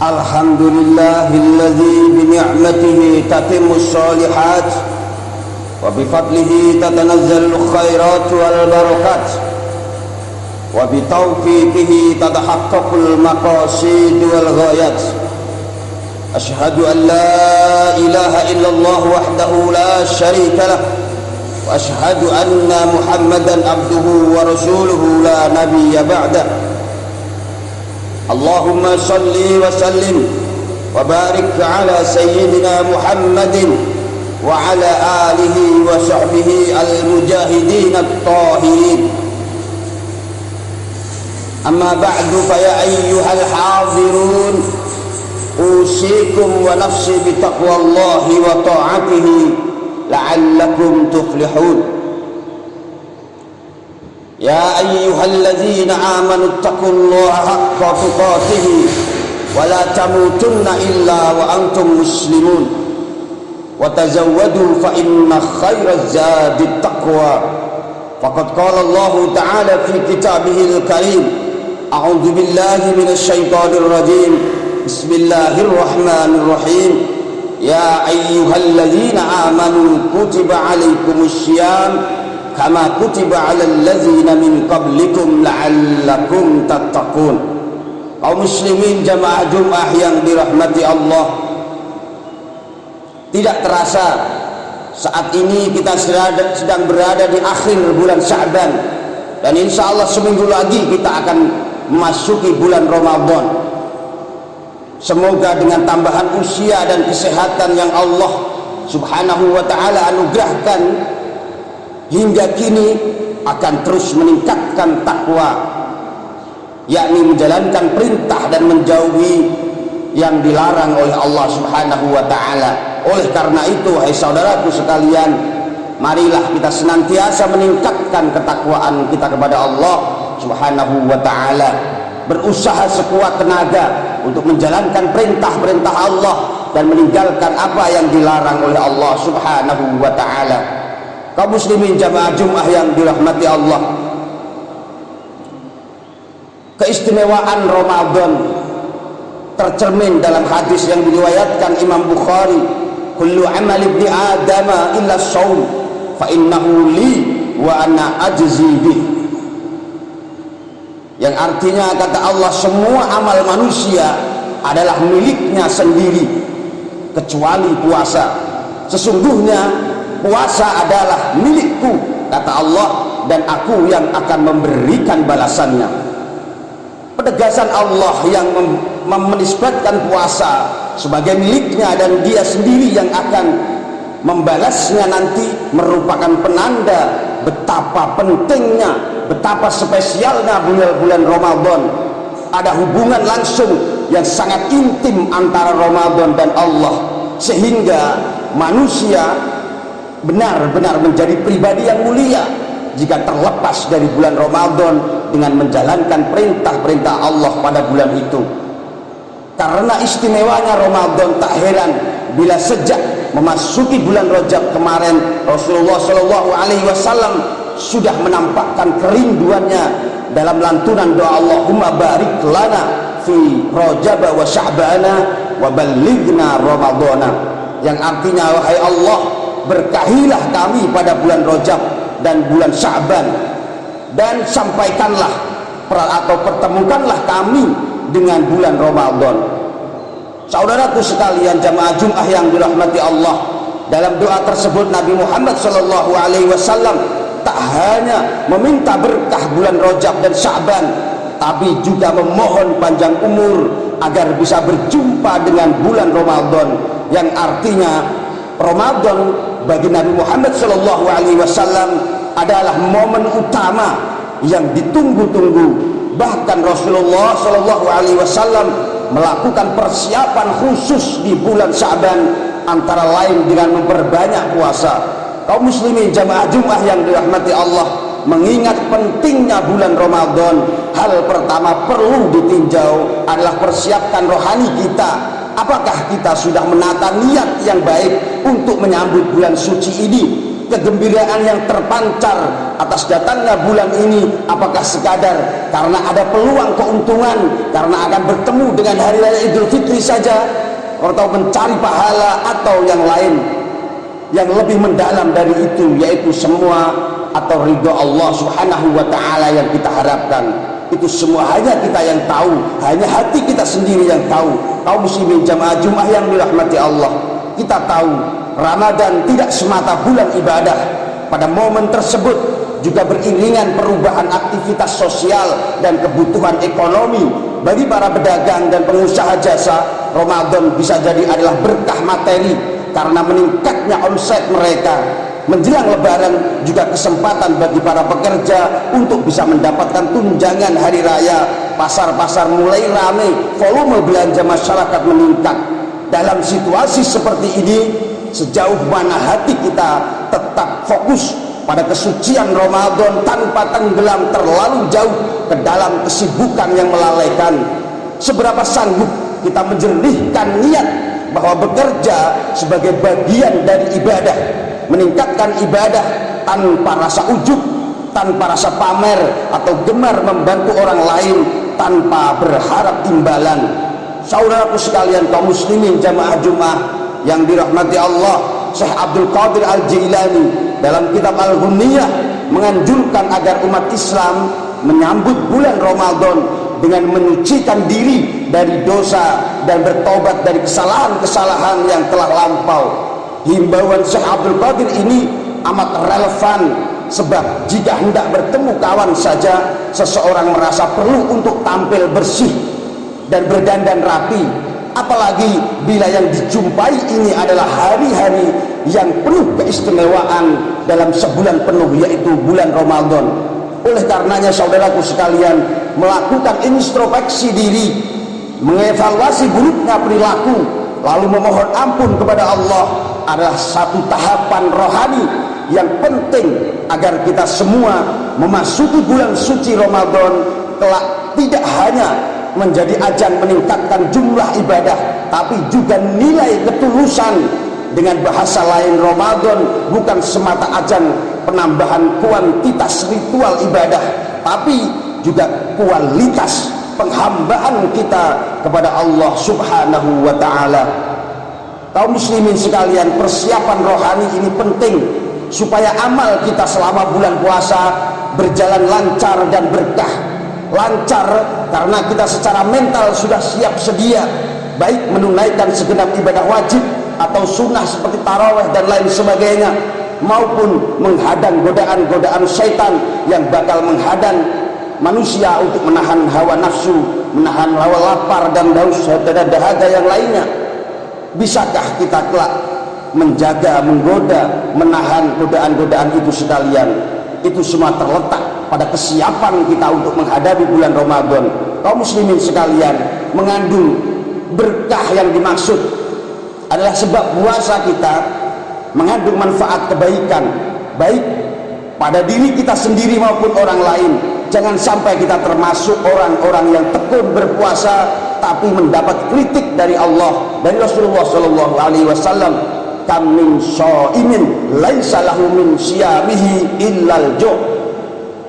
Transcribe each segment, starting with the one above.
الحمد لله الذي بنعمته تتم الصالحات وبفضله تتنزل الخيرات والبركات وبتوفيقه تتحقق المقاصد والغايات. أشهد أن لا إله إلا الله وحده لا شريك له وأشهد أن محمدا عبده ورسوله لا نبي بعده. اللهم صل وسلم وبارك على سيدنا محمد وعلى آله وصحبه المجاهدين الطاهرين. أما بعد فيا أيها الحاضرون أوصيكم ونفسي بتقوى الله وطاعته لعلكم تفلحون. يا أيها الذين آمنوا اتقوا الله حق تقاته ولا تموتن إلا وأنتم مسلمون وتزودوا فإن خير الزاد التقوى. فقد قال الله تعالى في كتابه الكريم: أعوذ بالله من الشيطان الرجيم، بسم الله الرحمن الرحيم. يا أيها الذين آمنوا كتب عليكم الصيام كما كتب على الذين من قبلكم لعلكم تتقون. Kaum muslimin jamaah Jumat yang dirahmati Allah, tidak terasa saat ini kita sedang berada di akhir bulan Sya'ban, dan insya Allah seminggu lagi kita akan memasuki bulan Ramadan. Semoga dengan tambahan usia dan kesehatan yang Allah subhanahu wa ta'ala anugerahkan hingga kini akan terus meningkatkan takwa, yakni menjalankan perintah dan menjauhi yang dilarang oleh Allah subhanahu wa ta'ala. Oleh karena itu, hai saudaraku sekalian, marilah kita senantiasa meningkatkan ketakwaan kita kepada Allah subhanahu wa ta'ala, berusaha sekuat tenaga untuk menjalankan perintah-perintah Allah dan meninggalkan apa yang dilarang oleh Allah subhanahu wa ta'ala. Kaum muslimin jamaah Jumat yang dirahmati Allah, keistimewaan Ramadan tercermin dalam hadis yang diriwayatkan Imam Bukhari: kullu amal ibni Adam illa shaum fa innahu li wa ana ajzi bih. Yang artinya, kata Allah, semua amal manusia adalah miliknya sendiri kecuali puasa. Sesungguhnya puasa adalah milikku, kata Allah, dan aku yang akan memberikan balasannya. Penegasan Allah yang menisbatkan puasa sebagai miliknya dan dia sendiri yang akan membalasnya nanti merupakan penanda betapa pentingnya, betapa spesialnya bulan Ramadan. Ada hubungan langsung yang sangat intim antara Ramadan dan Allah, sehingga manusia benar-benar menjadi pribadi yang mulia jika terlepas dari bulan Ramadan dengan menjalankan perintah-perintah Allah pada bulan itu. Karena istimewanya Ramadan, tak heran bila sejak memasuki bulan Rajab kemarin Rasulullah SAW sudah menampakkan kerinduannya dalam lantunan doa, Allahumma barik lana fi Rajab wa Sya'bana wa ballighna Ramadana, yang artinya, wahai Allah, berkahilah kami pada bulan Rajab dan bulan Sya'ban, dan sampaikanlah atau pertemukanlah kami dengan bulan Ramadan. Saudaraku sekalian jamaah Jumat yang dirahmati Allah, dalam doa tersebut Nabi Muhammad SAW tak hanya meminta berkah bulan Rajab dan Sya'ban, tapi juga memohon panjang umur agar bisa berjumpa dengan bulan Ramadan, yang artinya Ramadan bagi Nabi Muhammad SAW adalah momen utama yang ditunggu-tunggu. Bahkan Rasulullah SAW melakukan persiapan khusus di bulan Sya'ban, antara lain dengan memperbanyak puasa. Kaum muslimin jamaah Jumat yang dirahmati Allah, mengingat pentingnya bulan Ramadan, hal pertama perlu ditinjau adalah persiapkan rohani kita. Apakah kita sudah menata niat yang baik untuk menyambut bulan suci ini? Kegembiraan yang terpancar atas datangnya bulan ini, apakah sekadar karena ada peluang keuntungan karena akan bertemu dengan hari raya Idul Fitri saja, atau mencari pahala, atau yang lain yang lebih mendalam dari itu, yaitu semua atau ridho Allah subhanahu wa ta'ala yang kita harapkan. Itu semua hanya kita yang tahu, hanya hati kita sendiri yang tahu. Kaum muslimin jamaah Jumat yang dirahmati Allah, kita tahu Ramadan tidak semata bulan ibadah. Pada momen tersebut juga beriringan perubahan aktivitas sosial dan kebutuhan ekonomi. Bagi para pedagang dan pengusaha jasa, Ramadan bisa jadi adalah berkah materi karena meningkatnya omset mereka. Menjelang Lebaran juga kesempatan bagi para pekerja untuk bisa mendapatkan tunjangan hari raya. Pasar-pasar mulai ramai, volume belanja masyarakat meningkat. Dalam situasi seperti ini, sejauh mana hati kita tetap fokus pada kesucian Ramadan tanpa tenggelam terlalu jauh ke dalam kesibukan yang melalaikan? Seberapa sanggup kita menjernihkan niat bahwa bekerja sebagai bagian dari ibadah, meningkatkan ibadah tanpa rasa ujub, tanpa rasa pamer atau gemar membantu orang lain tanpa berharap imbalan. Saudaraku sekalian kaum muslimin jamaah Jumat yang dirahmati Allah, Syekh Abdul Qadir Al-Jilani dalam kitab Al-Ghunniyah menganjurkan agar umat Islam menyambut bulan Ramadan dengan menyucikan diri dari dosa dan bertobat dari kesalahan-kesalahan yang telah lampau. Himbauan Syekh Abdul Qadir ini amat relevan, sebab jika hendak bertemu kawan saja seseorang merasa perlu untuk tampil bersih dan berdandan rapi, apalagi bila yang dijumpai ini adalah hari-hari yang penuh keistimewaan dalam sebulan penuh, yaitu bulan Ramadan. Oleh karenanya saudaraku sekalian, melakukan introspeksi diri, mengevaluasi buruknya perilaku, lalu memohon ampun kepada Allah adalah satu tahapan rohani yang penting agar kita semua memasuki bulan suci Ramadan kelak tidak hanya menjadi ajang meningkatkan jumlah ibadah, tapi juga nilai ketulusan. Dengan bahasa lain, Ramadan bukan semata ajang penambahan kuantitas ritual ibadah, tapi juga kualitas penghambaan kita kepada Allah subhanahu wa ta'ala. Kaum muslimin sekalian, persiapan rohani ini penting supaya amal kita selama bulan puasa berjalan lancar dan berkah. Lancar karena kita secara mental sudah siap sedia, baik menunaikan segenap ibadah wajib atau sunnah seperti tarawih dan lain sebagainya, maupun menghadang godaan-godaan syaitan yang bakal menghadang manusia untuk menahan hawa nafsu, menahan hawa lapar dan dahaga yang lainnya. Bisakah kita kelak menjaga, menggoda, menahan godaan-godaan itu sekalian? Itu semua terletak pada kesiapan kita untuk menghadapi bulan Ramadan. Kaum muslimin sekalian, mengandung berkah yang dimaksud adalah sebab puasa kita mengandung manfaat kebaikan, baik pada diri kita sendiri maupun orang lain. Jangan sampai kita termasuk orang-orang yang tekun berpuasa tapi mendapat kritik dari Allah, dari Rasulullah Shallallahu Alaihi Wasallam. Kam min shaimin laisa lahu min siyamihi illal ju'.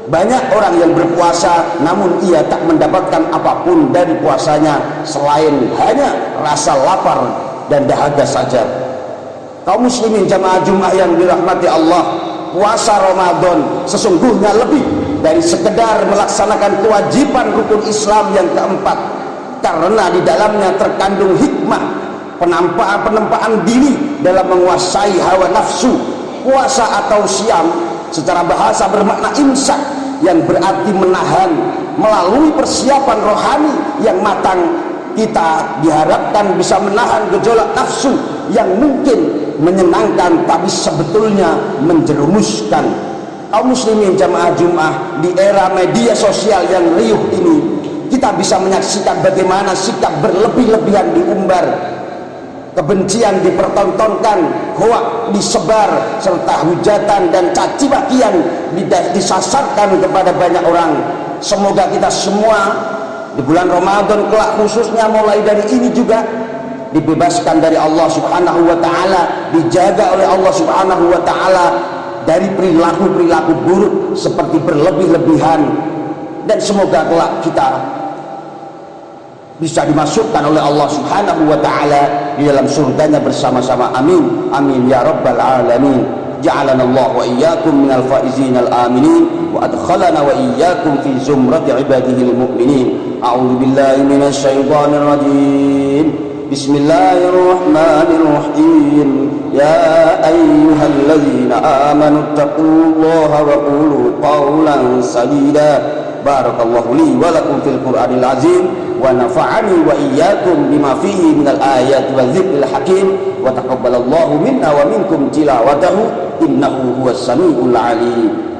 Banyak orang yang berpuasa namun ia tak mendapatkan apapun dari puasanya selain hanya rasa lapar dan dahaga saja. Kaum muslimin jamaah Jumat yang dirahmati Allah, puasa Ramadan sesungguhnya lebih dari sekedar melaksanakan kewajiban rukun Islam yang keempat, karena di dalamnya terkandung hikmah penempaan diri dalam menguasai hawa nafsu. Puasa atau siam secara bahasa bermakna imsak, yang berarti menahan. Melalui persiapan rohani yang matang, kita diharapkan bisa menahan gejolak nafsu yang mungkin menyenangkan tapi sebetulnya menjerumuskan. Kaum muslimin jamaah Jumat, di era media sosial yang riuh ini, kita bisa menyaksikan bagaimana sikap berlebih-lebihan diumbar, kebencian dipertontonkan, hoak disebar, serta hujatan dan caci makian disasarkan kepada banyak orang. Semoga kita semua di bulan Ramadan kelak, khususnya mulai dari ini juga, dibebaskan dari Allah subhanahu wa ta'ala, dijaga oleh Allah subhanahu wa ta'ala dari perilaku-perilaku buruk seperti berlebih-lebihan, dan semoga kelak kita bisa dimasukkan oleh Allah Subhanahu wa taala di dalam surganya bersama-sama. Amin amin ya rabbal alamin. Ja'alana Allah wa iyyakum minal faizin al aminin wa adkhalana wa iyyakum fi zumrati ibadihi al mu'minin. A'udzu billahi minasy syaithanir rajim. Bismillahirrahmanirrahim. Ya ayyuhalladzina amanu taqullaha wa qulu qawlan sadida. Barakallahu li wa lakum fil Qur'anil azim wa nafa'ani wa iyyakum bima fihi minal ayati wa dzikril hakim wa taqabbalallahu minna wa minkum tilawatahu innahu huwas samiul alim.